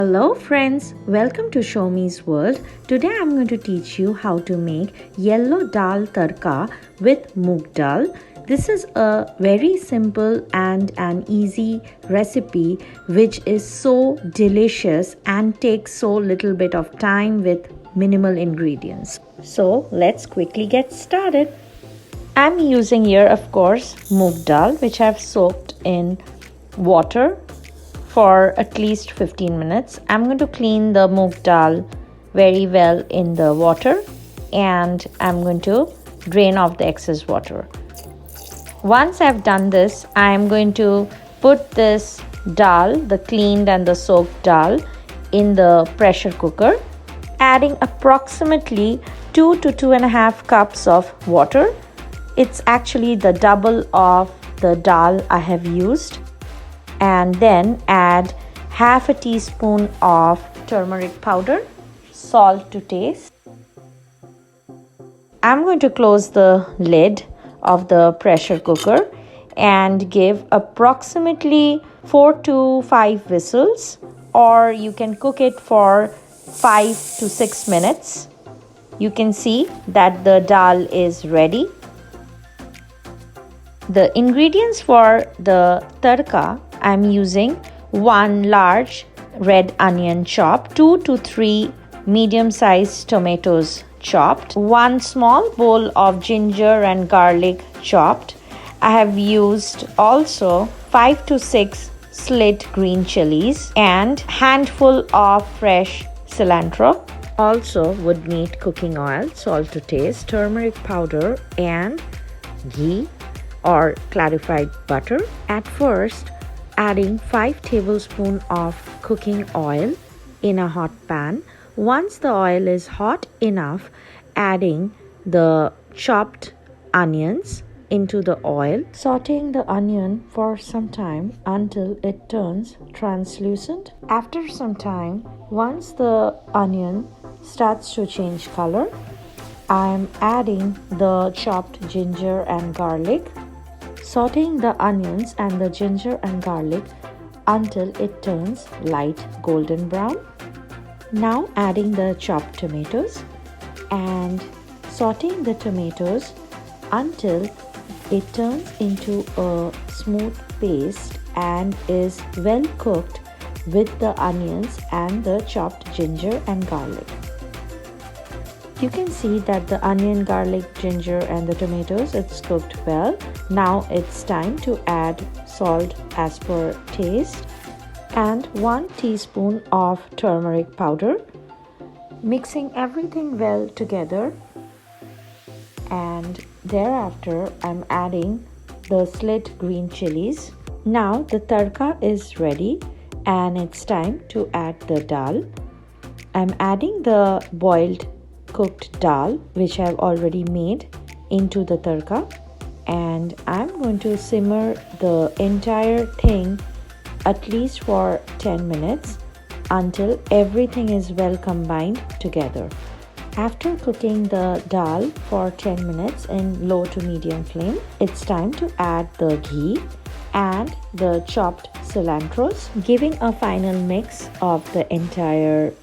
Hello friends, welcome to Soumizworld. Today I'm going to teach you how to make yellow dal tadka with moong dal. This is a very simple and an easy recipe which is so delicious and takes so little bit of time with minimal ingredients. So let's quickly get started. I'm using here of course moong dal which I've soaked in water for at least 15 minutes. I'm going to clean the moong dal very well in the water and I'm going to drain off the excess water. Once I've done this, I'm going to put this dal, the cleaned and the soaked dal, in the pressure cooker, adding approximately 2 to 2.5 cups of water. It's actually the double of the dal I have used. And then add half a teaspoon of turmeric powder, salt to taste. I'm going to close the lid of the pressure cooker and give approximately 4 to 5 whistles, or you can cook it for 5 to 6 minutes. You can see that the dal is ready. The ingredients for the tadka, I'm using 1 large red onion chopped, 2 to 3 medium-sized tomatoes chopped, 1 small bowl of ginger and garlic chopped. I have used also 5 to 6 slit green chilies and handful of fresh cilantro. Also would need cooking oil, salt to taste, turmeric powder and ghee or clarified butter. At first, adding 5 tablespoons of cooking oil in a hot pan. Once the oil is hot enough, adding the chopped onions into the oil, sauteing the onion for some time until it turns translucent. After some time, once the onion starts to change color, I'm adding the chopped ginger and garlic, sauteing the onions and the ginger and garlic until it turns light golden brown. Now adding the chopped tomatoes and sauteing the tomatoes until it turns into a smooth paste and is well cooked with the onions and the chopped ginger and garlic. You can see that the onion, garlic, ginger and the tomatoes, it's cooked well. Now it's time to add salt as per taste and 1 teaspoon of turmeric powder. Mixing everything well together, and thereafter I'm adding the slit green chilies. Now the tadka is ready and it's time to add the dal. I'm adding the boiled cooked dal which I've already made into the tadka, and I'm going to simmer the entire thing at least for 10 minutes until everything is well combined together. After cooking the dal for 10 minutes in low to medium flame, it's time to add the ghee and the chopped cilantros, giving a final mix of the entire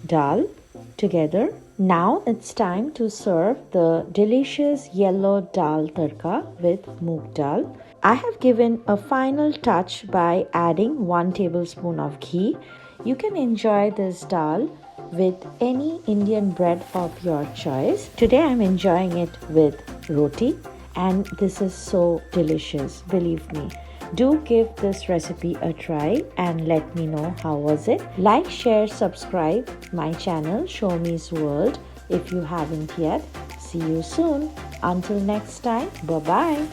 dal together. Now it's time to serve the delicious yellow dal tadka with moong dal. I have given a final touch by adding 1 tablespoon of ghee. You can enjoy this dal with any Indian bread of your choice. Today I'm enjoying it with roti and this is so delicious, believe me. Do give this recipe a try and let me know how was it. Like, share, subscribe my channel Soumizworld if you haven't yet. See you soon. Until next time, bye-bye.